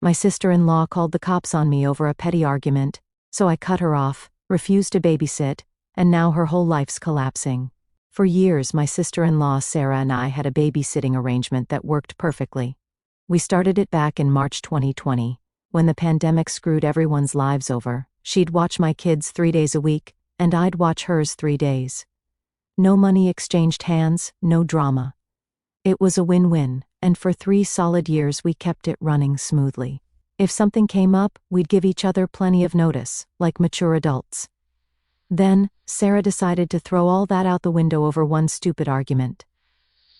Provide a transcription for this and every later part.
My sister-in-law called the cops on me over a petty argument, so I cut her off, refused to babysit, and now her whole life's collapsing. For years, my sister-in-law Sarah and I had a babysitting arrangement that worked perfectly. We started it back in March 2020, when the pandemic screwed everyone's lives over. She'd watch my kids 3 days a week, and I'd watch hers 3 days. No money exchanged hands, no drama. It was a win-win, and for 3 solid years we kept it running smoothly. If something came up, we'd give each other plenty of notice, like mature adults. Then, Sarah decided to throw all that out the window over one stupid argument.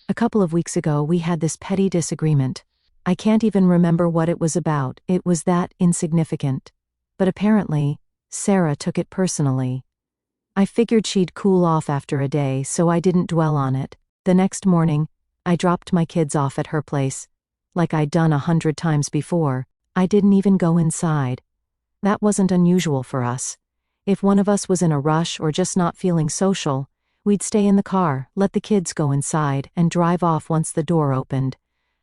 A couple of weeks ago we had this petty disagreement. I can't even remember what it was about, it was that insignificant. But apparently, Sarah took it personally. I figured she'd cool off after a day, so I didn't dwell on it. The next morning, I dropped my kids off at her place. Like I'd done 100 times before, I didn't even go inside. That wasn't unusual for us. If one of us was in a rush or just not feeling social, we'd stay in the car, let the kids go inside, and drive off once the door opened.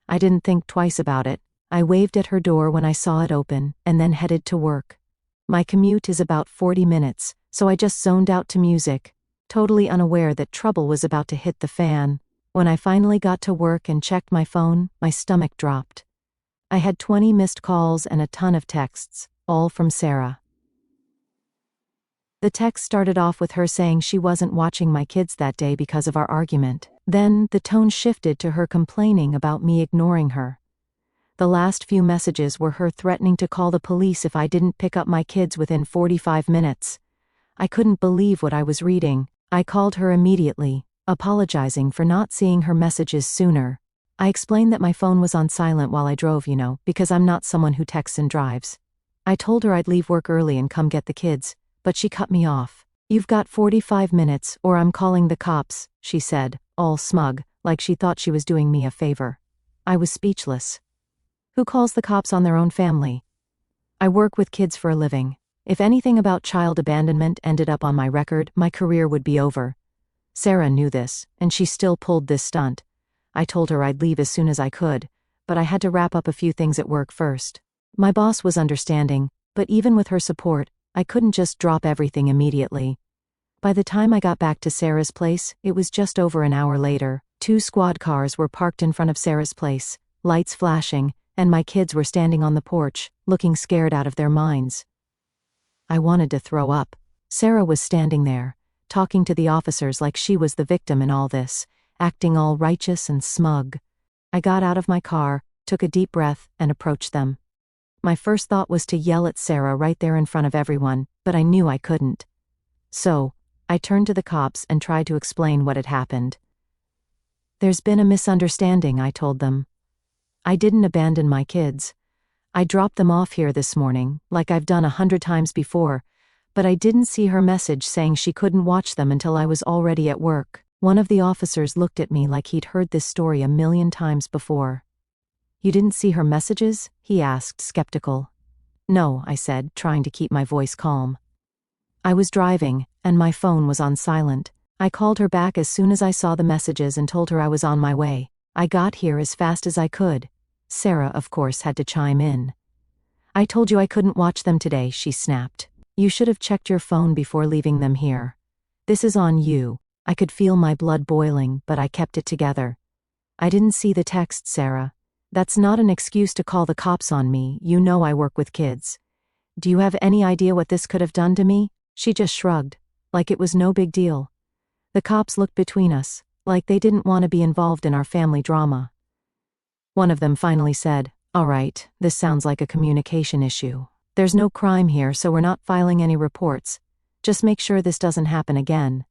I didn't think twice about it. I waved at her door when I saw it open, and then headed to work. My commute is about 40 minutes, so I just zoned out to music, totally unaware that trouble was about to hit the fan. When I finally got to work and checked my phone, my stomach dropped. I had 20 missed calls and a ton of texts, all from Sarah. The text started off with her saying she wasn't watching my kids that day because of our argument. Then, the tone shifted to her complaining about me ignoring her. The last few messages were her threatening to call the police if I didn't pick up my kids within 45 minutes. I couldn't believe what I was reading. I called her immediately, apologizing for not seeing her messages sooner. I explained that my phone was on silent while I drove, because I'm not someone who texts and drives. I told her I'd leave work early and come get the kids, but she cut me off. "You've got 45 minutes, or I'm calling the cops," she said, all smug, like she thought she was doing me a favor. I was speechless. Who calls the cops on their own family? I work with kids for a living. If anything about child abandonment ended up on my record, my career would be over. Sarah knew this, and she still pulled this stunt. I told her I'd leave as soon as I could, but I had to wrap up a few things at work first. My boss was understanding, but even with her support, I couldn't just drop everything immediately. By the time I got back to Sarah's place, it was just over an hour later. 2 squad cars were parked in front of Sarah's place, lights flashing, and my kids were standing on the porch, looking scared out of their minds. I wanted to throw up. Sarah was standing there, talking to the officers like she was the victim in all this, acting all righteous and smug. I got out of my car, took a deep breath, and approached them. My first thought was to yell at Sarah right there in front of everyone, but I knew I couldn't. So, I turned to the cops and tried to explain what had happened. "There's been a misunderstanding," I told them. "I didn't abandon my kids. I dropped them off here this morning, like I've done 100 times before, but I didn't see her message saying she couldn't watch them until I was already at work." One of the officers looked at me like he'd heard this story a million times before. "You didn't see her messages?" he asked, skeptical. "No," I said, trying to keep my voice calm. "I was driving, and my phone was on silent. I called her back as soon as I saw the messages and told her I was on my way. I got here as fast as I could." Sarah, of course, had to chime in. "I told you I couldn't watch them today," she snapped. "You should have checked your phone before leaving them here. This is on you." I could feel my blood boiling, but I kept it together. "I didn't see the text, Sarah. That's not an excuse to call the cops on me. You know I work with kids. Do you have any idea what this could have done to me?" She just shrugged, like it was no big deal. The cops looked between us, like they didn't want to be involved in our family drama. One of them finally said, "All right, this sounds like a communication issue. There's no crime here, so we're not filing any reports. Just make sure this doesn't happen again."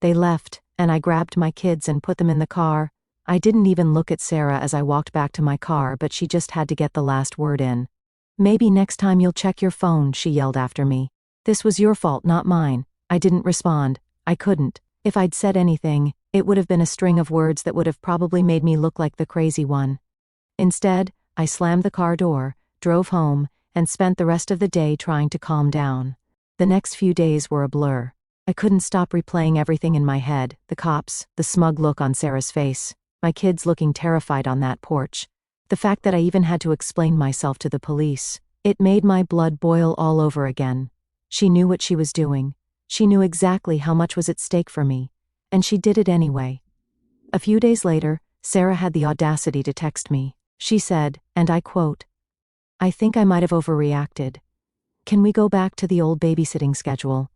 They left, and I grabbed my kids and put them in the car. I didn't even look at Sarah as I walked back to my car, but she just had to get the last word in. "Maybe next time you'll check your phone," she yelled after me. "This was your fault, not mine." I didn't respond. I couldn't. If I'd said anything, it would have been a string of words that would have probably made me look like the crazy one. Instead, I slammed the car door, drove home, and spent the rest of the day trying to calm down. The next few days were a blur. I couldn't stop replaying everything in my head: the cops, the smug look on Sarah's face, my kids looking terrified on that porch, The fact that I even had to explain myself to the police, it made my blood boil all over again. She knew what she was doing. She knew exactly how much was at stake for me. And she did it anyway. A few days later, Sarah had the audacity to text me. She said, and I quote, "I think I might have overreacted. Can we go back to the old babysitting schedule?"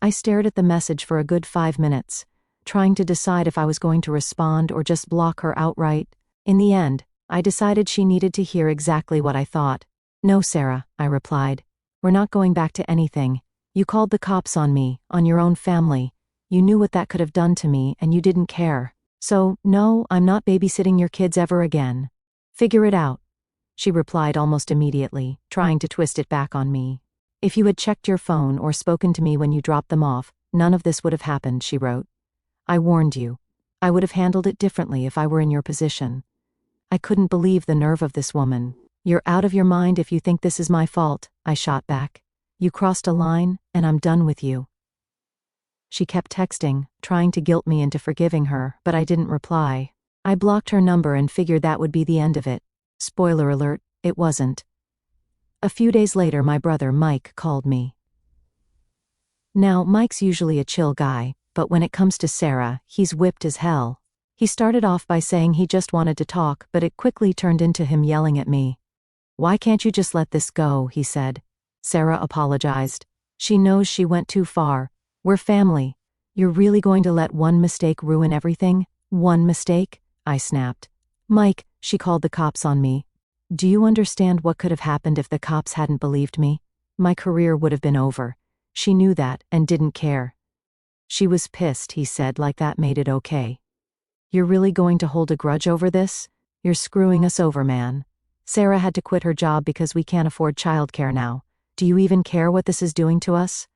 I stared at the message for a good 5 minutes, trying to decide if I was going to respond or just block her outright. In the end, I decided she needed to hear exactly what I thought. "No, Sarah," I replied. "We're not going back to anything. You called the cops on me, on your own family. You knew what that could have done to me and you didn't care. So, no, I'm not babysitting your kids ever again. Figure it out," she replied almost immediately, trying to twist it back on me. "If you had checked your phone or spoken to me when you dropped them off, none of this would have happened," she wrote. "I warned you. I would have handled it differently if I were in your position." I couldn't believe the nerve of this woman. "You're out of your mind if you think this is my fault," I shot back. "You crossed a line, and I'm done with you." She kept texting, trying to guilt me into forgiving her, but I didn't reply. I blocked her number and figured that would be the end of it. Spoiler alert, it wasn't. A few days later, my brother Mike called me. Now, Mike's usually a chill guy, but when it comes to Sarah, he's whipped as hell. He started off by saying he just wanted to talk, but it quickly turned into him yelling at me. "Why can't you just let this go?" he said. Sarah apologized. "She knows she went too far. We're family. You're really going to let one mistake ruin everything? One mistake?" I snapped. "Mike," she called the cops on me. "Do you understand what could have happened if the cops hadn't believed me? My career would have been over." She knew that and didn't care. She was pissed, he said, like that made it okay. "You're really going to hold a grudge over this? You're screwing us over, man. Sarah had to quit her job because we can't afford childcare now. Do you even care what this is doing to us?"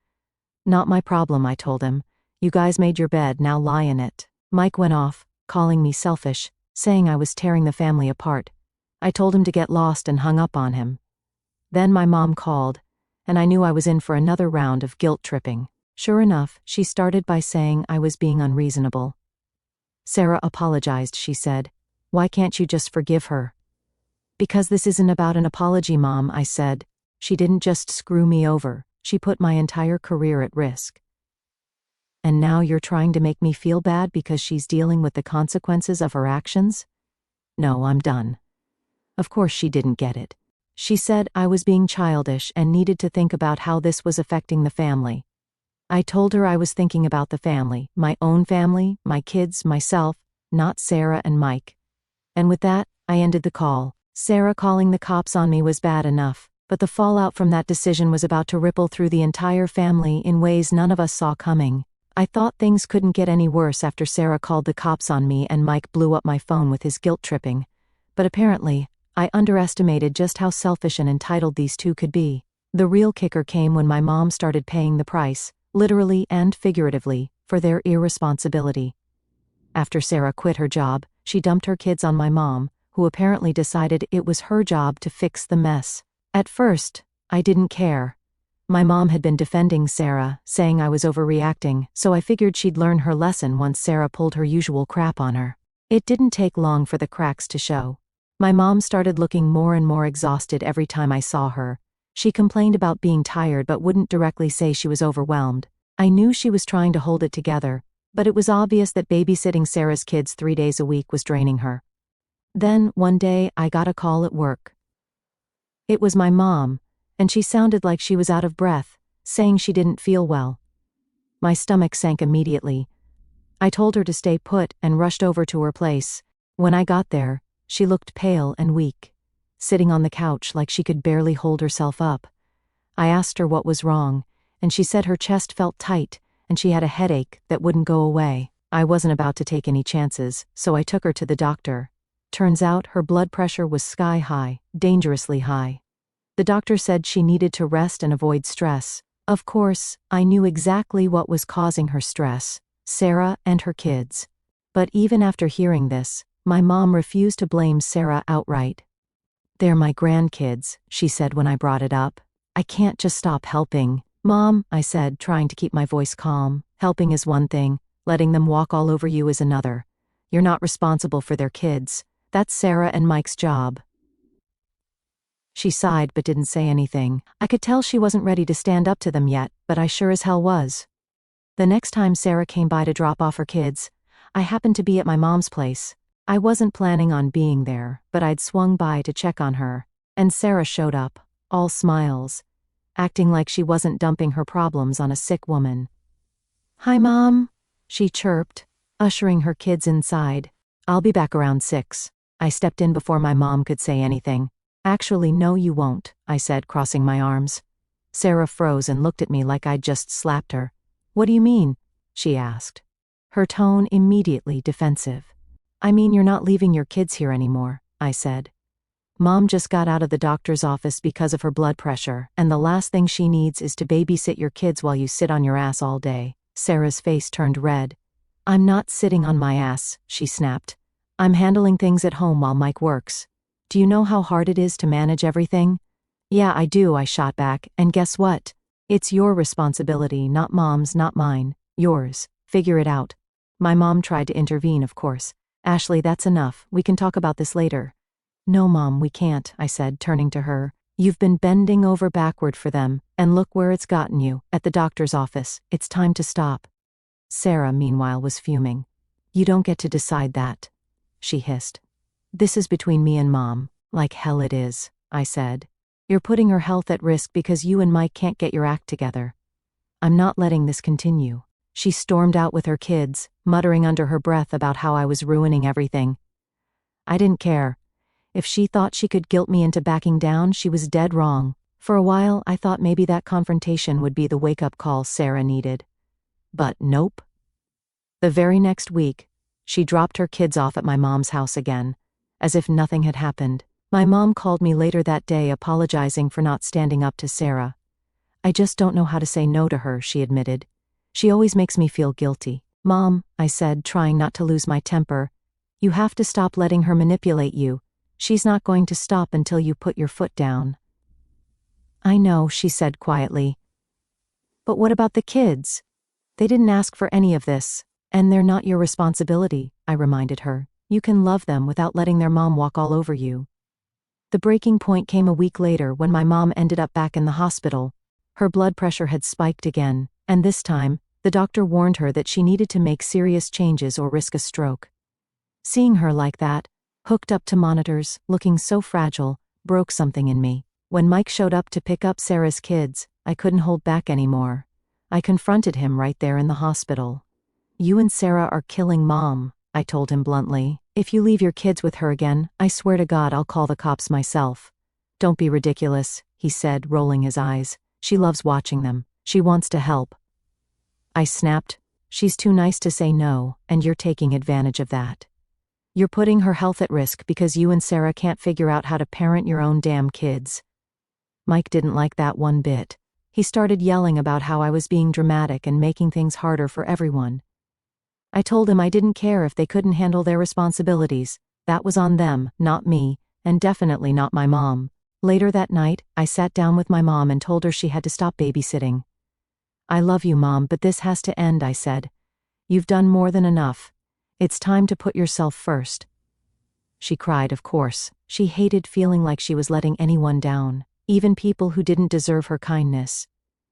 "Not my problem," I told him. "You guys made your bed, now lie in it." Mike went off, calling me selfish, saying I was tearing the family apart. I told him to get lost and hung up on him. Then my mom called, and I knew I was in for another round of guilt tripping. Sure enough, she started by saying I was being unreasonable. "Sarah apologized," she said. "Why can't you just forgive her?" "Because this isn't about an apology, Mom," I said. "She didn't just screw me over, she put my entire career at risk. And now you're trying to make me feel bad because she's dealing with the consequences of her actions?" No, I'm done. Of course she didn't get it. She said I was being childish and needed to think about how this was affecting the family. I told her I was thinking about the family, my own family, my kids, myself, not Sarah and Mike. And with that, I ended the call. Sarah calling the cops on me was bad enough, but the fallout from that decision was about to ripple through the entire family in ways none of us saw coming. I thought things couldn't get any worse after Sarah called the cops on me and Mike blew up my phone with his guilt tripping. But apparently, I underestimated just how selfish and entitled these two could be. The real kicker came when my mom started paying the price, literally and figuratively, for their irresponsibility. After Sarah quit her job, she dumped her kids on my mom, who apparently decided it was her job to fix the mess. At first, I didn't care. My mom had been defending Sarah, saying I was overreacting, so I figured she'd learn her lesson once Sarah pulled her usual crap on her. It didn't take long for the cracks to show. My mom started looking more and more exhausted every time I saw her. She complained about being tired but wouldn't directly say she was overwhelmed. I knew she was trying to hold it together, but it was obvious that babysitting Sarah's kids 3 days a week was draining her. Then, one day, I got a call at work. It was my mom, and she sounded like she was out of breath, saying she didn't feel well. My stomach sank immediately. I told her to stay put and rushed over to her place. When I got there, she looked pale and weak, sitting on the couch like she could barely hold herself up. I asked her what was wrong, and she said her chest felt tight and she had a headache that wouldn't go away. I wasn't about to take any chances, so I took her to the doctor. Turns out her blood pressure was sky high, dangerously high. The doctor said she needed to rest and avoid stress. Of course, I knew exactly what was causing her stress: Sarah and her kids. But even after hearing this, my mom refused to blame Sarah outright. "They're my grandkids," she said when I brought it up. "I can't just stop helping." "Mom," I said, trying to keep my voice calm, "helping is one thing, letting them walk all over you is another. You're not responsible for their kids. That's Sarah and Mike's job. She sighed but didn't say anything. I could tell she wasn't ready to stand up to them yet, but I sure as hell was. The next time Sarah came by to drop off her kids, I happened to be at my mom's place. I wasn't planning on being there, but I'd swung by to check on her, and Sarah showed up, all smiles, acting like she wasn't dumping her problems on a sick woman. "Hi, Mom," she chirped, ushering her kids inside. "I'll be back around 6. I stepped in before my mom could say anything. "Actually, no you won't," I said, crossing my arms. Sarah froze and looked at me like I'd just slapped her. "What do you mean?" she asked, her tone immediately defensive. "I mean you're not leaving your kids here anymore," I said. "Mom just got out of the doctor's office because of her blood pressure, and the last thing she needs is to babysit your kids while you sit on your ass all day." Sarah's face turned red. "I'm not sitting on my ass," she snapped. "I'm handling things at home while Mike works. Do you know how hard it is to manage everything?" "Yeah, I do," I shot back, "and guess what? It's your responsibility, not Mom's, not mine. Yours. Figure it out." My mom tried to intervene, of course. "Ashley, that's enough. We can talk about this later." "No, Mom, we can't," I said, turning to her. "You've been bending over backward for them, and look where it's gotten you, at the doctor's office. It's time to stop." Sarah, meanwhile, was fuming. "You don't get to decide that," she hissed. "This is between me and Mom." "Like hell it is," I said. "You're putting her health at risk because you and Mike can't get your act together. I'm not letting this continue." She stormed out with her kids, muttering under her breath about how I was ruining everything. I didn't care. If she thought she could guilt me into backing down, she was dead wrong. For a while, I thought maybe that confrontation would be the wake-up call Sarah needed. But nope. The very next week, she dropped her kids off at my mom's house again, as if nothing had happened. My mom called me later that day apologizing for not standing up to Sarah. "I just don't know how to say no to her," she admitted. "She always makes me feel guilty." "Mom," I said, trying not to lose my temper, "you have to stop letting her manipulate you. She's not going to stop until you put your foot down." "I know," she said quietly. "But what about the kids? They didn't ask for any of this, and they're not your responsibility," I reminded her. "You can love them without letting their mom walk all over you." The breaking point came a week later when my mom ended up back in the hospital. Her blood pressure had spiked again, and this time, the doctor warned her that she needed to make serious changes or risk a stroke. Seeing her like that, hooked up to monitors, looking so fragile, broke something in me. When Mike showed up to pick up Sarah's kids, I couldn't hold back anymore. I confronted him right there in the hospital. "You and Sarah are killing Mom," I told him bluntly. "If you leave your kids with her again, I swear to God I'll call the cops myself." "Don't be ridiculous," he said, rolling his eyes. "She loves watching them. She wants to help." I snapped. "She's too nice to say no, and you're taking advantage of that. You're putting her health at risk because you and Sarah can't figure out how to parent your own damn kids." Mike didn't like that one bit. He started yelling about how I was being dramatic and making things harder for everyone. I told him I didn't care if they couldn't handle their responsibilities. That was on them, not me, and definitely not my mom. Later that night, I sat down with my mom and told her she had to stop babysitting. "I love you, Mom, but this has to end," I said. "You've done more than enough. It's time to put yourself first." She cried, of course. She hated feeling like she was letting anyone down, even people who didn't deserve her kindness.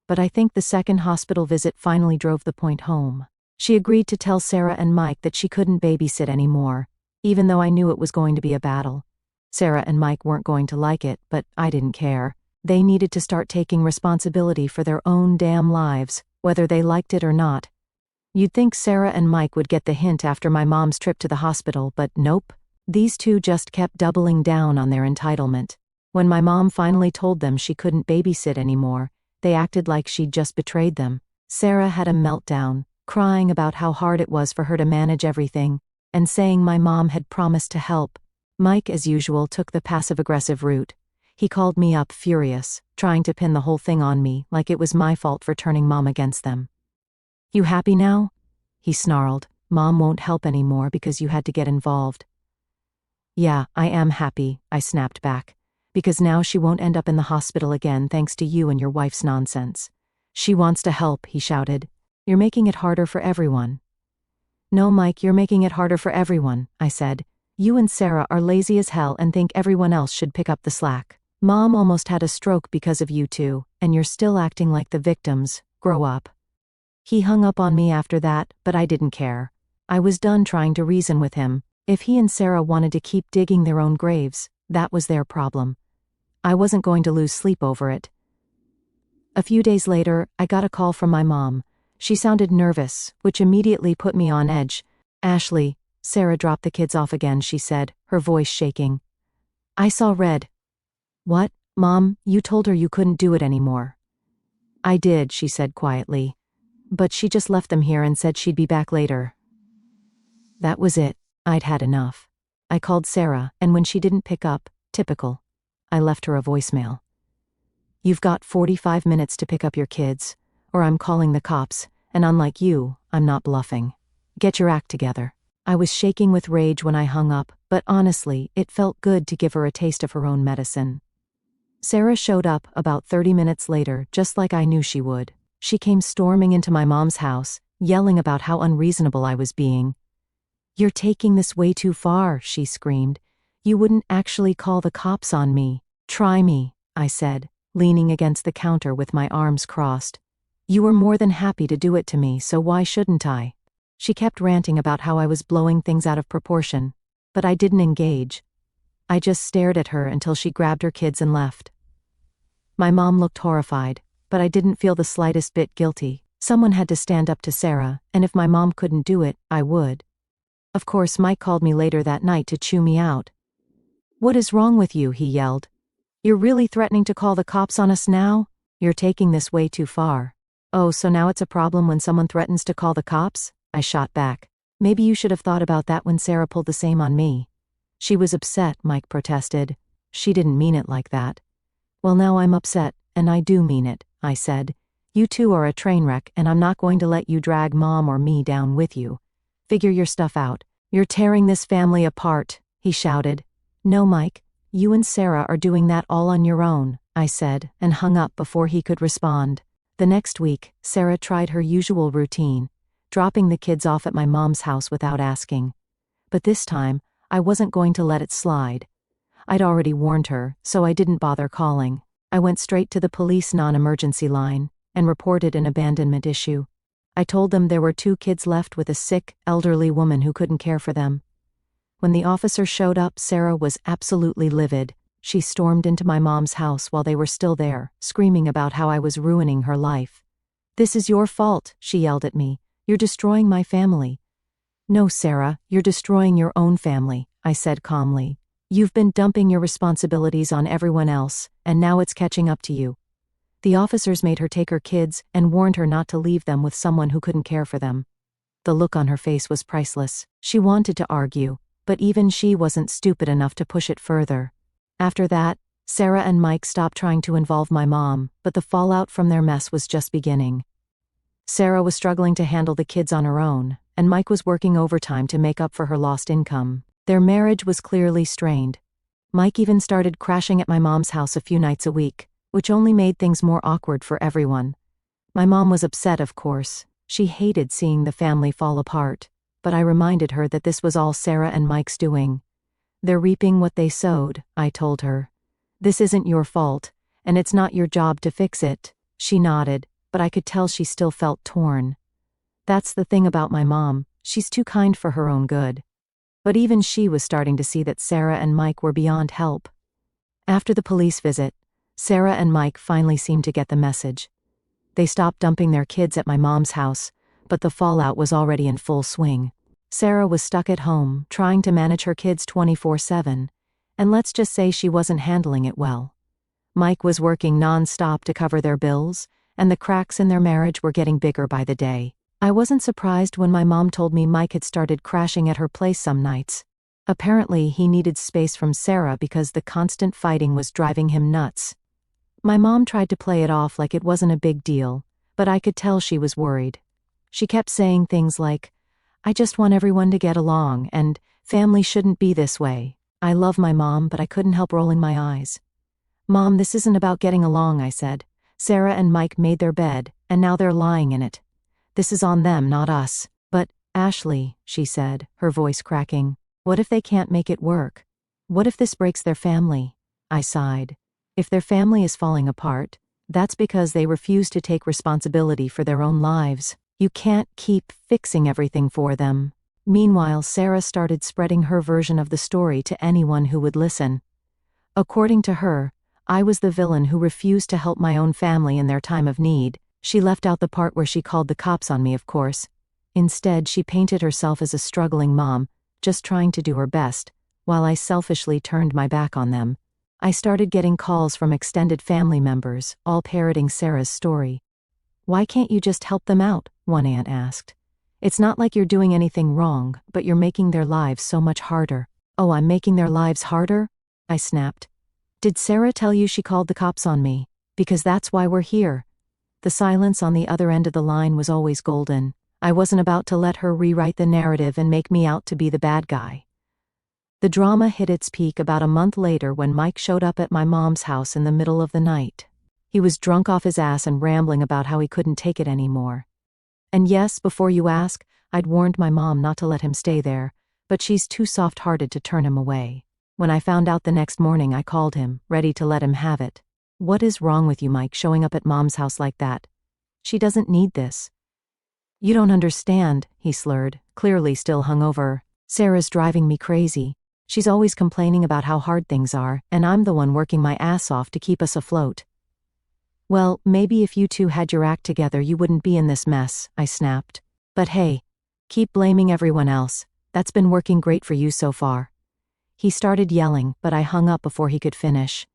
But I think the second hospital visit finally drove the point home. She agreed to tell Sarah and Mike that she couldn't babysit anymore, even though I knew it was going to be a battle. Sarah and Mike weren't going to like it, but I didn't care. They needed to start taking responsibility for their own damn lives, whether they liked it or not. You'd think Sarah and Mike would get the hint after my mom's trip to the hospital, but nope. These two just kept doubling down on their entitlement. When my mom finally told them she couldn't babysit anymore, they acted like she'd just betrayed them. Sarah had a meltdown, crying about how hard it was for her to manage everything, and saying my mom had promised to help. Mike, as usual, took the passive-aggressive route. He called me up furious, trying to pin the whole thing on me, like it was my fault for turning Mom against them. "You happy now?" he snarled. "Mom won't help anymore because you had to get involved." "Yeah, I am happy," I snapped back. "Because now she won't end up in the hospital again thanks to you and your wife's nonsense." "She wants to help," he shouted. "You're making it harder for everyone." "No, Mike, you're making it harder for everyone," I said. You and Sarah are lazy as hell and think everyone else should pick up the slack. Mom almost had a stroke because of you two, and you're still acting like the victims. Grow up." He hung up on me after that, but I didn't care. I was done trying to reason with him. If he and Sarah wanted to keep digging their own graves, that was their problem. I wasn't going to lose sleep over it. A few days later, I got a call from my mom. She sounded nervous, which immediately put me on edge. "Ashley, Sarah dropped the kids off again," she said, her voice shaking. I saw red. "What, Mom? You told her you couldn't do it anymore." "I did," she said quietly. "But she just left them here and said she'd be back later." That was it. I'd had enough. I called Sarah, and when she didn't pick up, typical, I left her a voicemail. "You've got 45 minutes to pick up your kids, or I'm calling the cops, and unlike you, I'm not bluffing. Get your act together." I was shaking with rage when I hung up, but honestly, it felt good to give her a taste of her own medicine. Sarah showed up about 30 minutes later, just like I knew she would. She came storming into my mom's house, yelling about how unreasonable I was being. "You're taking this way too far," she screamed. "You wouldn't actually call the cops on me." "Try me," I said, leaning against the counter with my arms crossed. "You were more than happy to do it to me, so why shouldn't I?" She kept ranting about how I was blowing things out of proportion, but I didn't engage. I just stared at her until she grabbed her kids and left. My mom looked horrified, but I didn't feel the slightest bit guilty. Someone had to stand up to Sarah, and if my mom couldn't do it, I would. Of course, Mike called me later that night to chew me out. "What is wrong with you?" he yelled. "You're really threatening to call the cops on us now? You're taking this way too far." "Oh, so now it's a problem when someone threatens to call the cops?" I shot back. "Maybe you should have thought about that when Sarah pulled the same on me." "She was upset," Mike protested. "She didn't mean it like that." "Well, now I'm upset, and I do mean it," I said. "You two are a train wreck, and I'm not going to let you drag Mom or me down with you. Figure your stuff out. You're tearing this family apart," he shouted. "No, Mike, you and Sarah are doing that all on your own," I said, and hung up before he could respond. The next week, Sarah tried her usual routine, dropping the kids off at my mom's house without asking. But this time, I wasn't going to let it slide. I'd already warned her, so I didn't bother calling. I went straight to the police non-emergency line and reported an abandonment issue. I told them there were 2 kids left with a sick, elderly woman who couldn't care for them. When the officer showed up, Sarah was absolutely livid. She stormed into my mom's house while they were still there, screaming about how I was ruining her life. "This is your fault," she yelled at me. "You're destroying my family." "No, Sarah, you're destroying your own family," I said calmly. "You've been dumping your responsibilities on everyone else, and now it's catching up to you." The officers made her take her kids and warned her not to leave them with someone who couldn't care for them. The look on her face was priceless. She wanted to argue, but even she wasn't stupid enough to push it further. After that, Sarah and Mike stopped trying to involve my mom, but the fallout from their mess was just beginning. Sarah was struggling to handle the kids on her own, and Mike was working overtime to make up for her lost income. Their marriage was clearly strained. Mike even started crashing at my mom's house a few nights a week, which only made things more awkward for everyone. My mom was upset, of course. She hated seeing the family fall apart, but I reminded her that this was all Sarah and Mike's doing. "They're reaping what they sowed," I told her. "This isn't your fault, and it's not your job to fix it." She nodded, but I could tell she still felt torn. That's the thing about my mom, she's too kind for her own good. But even she was starting to see that Sarah and Mike were beyond help. After the police visit, Sarah and Mike finally seemed to get the message. They stopped dumping their kids at my mom's house, but the fallout was already in full swing. Sarah was stuck at home, trying to manage her kids 24/7, and let's just say she wasn't handling it well. Mike was working non-stop to cover their bills, and the cracks in their marriage were getting bigger by the day. I wasn't surprised when my mom told me Mike had started crashing at her place some nights. Apparently, he needed space from Sarah because the constant fighting was driving him nuts. My mom tried to play it off like it wasn't a big deal, but I could tell she was worried. She kept saying things like, "I just want everyone to get along," and "family shouldn't be this way." I love my mom, but I couldn't help rolling my eyes. "Mom, this isn't about getting along," I said. "Sarah and Mike made their bed, and now they're lying in it. This is on them, not us." "But, Ashley," she said, her voice cracking, What if they can't make it work? What if this breaks their family? I sighed. If their family is falling apart, that's because they refuse to take responsibility for their own lives. You can't keep fixing everything for them. Meanwhile, Sarah started spreading her version of the story to anyone who would listen. According to her, I was the villain who refused to help my own family in their time of need. She left out the part where she called the cops on me, of course. Instead, she painted herself as a struggling mom, just trying to do her best, while I selfishly turned my back on them. I started getting calls from extended family members, all parroting Sarah's story. "Why can't you just help them out?" one aunt asked. "It's not like you're doing anything wrong, but you're making their lives so much harder." "Oh, I'm making their lives harder?" I snapped. "Did Sarah tell you she called the cops on me? Because that's why we're here." The silence on the other end of the line was always golden. I wasn't about to let her rewrite the narrative and make me out to be the bad guy. The drama hit its peak about a month later when Mike showed up at my mom's house in the middle of the night. He was drunk off his ass and rambling about how he couldn't take it anymore. And yes, before you ask, I'd warned my mom not to let him stay there, but she's too soft-hearted to turn him away. When I found out the next morning, I called him, ready to let him have it. "What is wrong with you, Mike, showing up at Mom's house like that? She doesn't need this." "You don't understand," he slurred, clearly still hungover. "Sarah's driving me crazy. She's always complaining about how hard things are, and I'm the one working my ass off to keep us afloat." "Well, maybe if you two had your act together you wouldn't be in this mess," I snapped. "But hey, keep blaming everyone else. That's been working great for you so far." He started yelling, but I hung up before he could finish.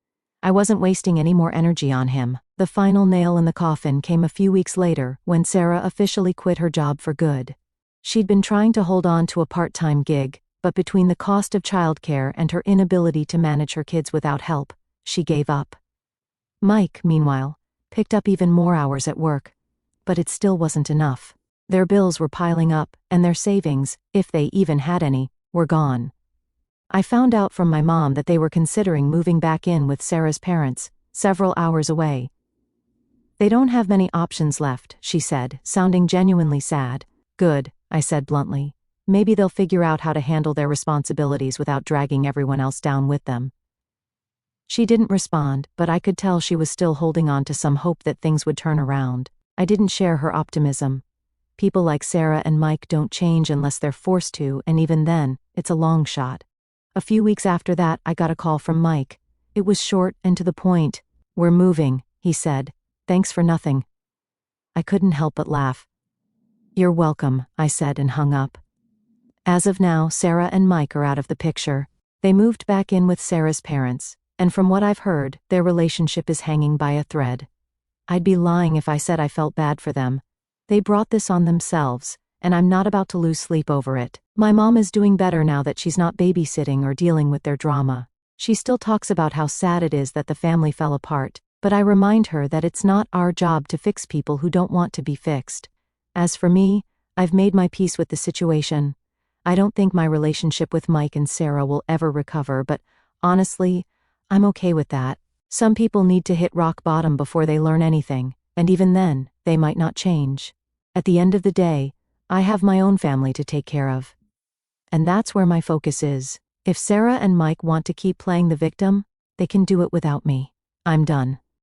I wasn't wasting any more energy on him. The final nail in the coffin came a few weeks later when Sarah officially quit her job for good. She'd been trying to hold on to a part-time gig, but between the cost of childcare and her inability to manage her kids without help, she gave up. Mike, meanwhile, picked up even more hours at work, but it still wasn't enough. Their bills were piling up, and their savings, if they even had any, were gone. I found out from my mom that they were considering moving back in with Sarah's parents, several hours away. "They don't have many options left," she said, sounding genuinely sad. "Good," I said bluntly. "Maybe they'll figure out how to handle their responsibilities without dragging everyone else down with them." She didn't respond, but I could tell she was still holding on to some hope that things would turn around. I didn't share her optimism. People like Sarah and Mike don't change unless they're forced to, and even then, it's a long shot. A few weeks after that, I got a call from Mike. It was short and to the point. "We're moving," he said. "Thanks for nothing." I couldn't help but laugh. "You're welcome," I said and hung up. As of now, Sarah and Mike are out of the picture. They moved back in with Sarah's parents, and from what I've heard, their relationship is hanging by a thread. I'd be lying if I said I felt bad for them. They brought this on themselves, and I'm not about to lose sleep over it. My mom is doing better now that she's not babysitting or dealing with their drama. She still talks about how sad it is that the family fell apart, but I remind her that it's not our job to fix people who don't want to be fixed. As for me, I've made my peace with the situation. I don't think my relationship with Mike and Sarah will ever recover, but honestly, I'm okay with that. Some people need to hit rock bottom before they learn anything, and even then, they might not change. At the end of the day, I have my own family to take care of. And that's where my focus is. If Sarah and Mike want to keep playing the victim, they can do it without me. I'm done.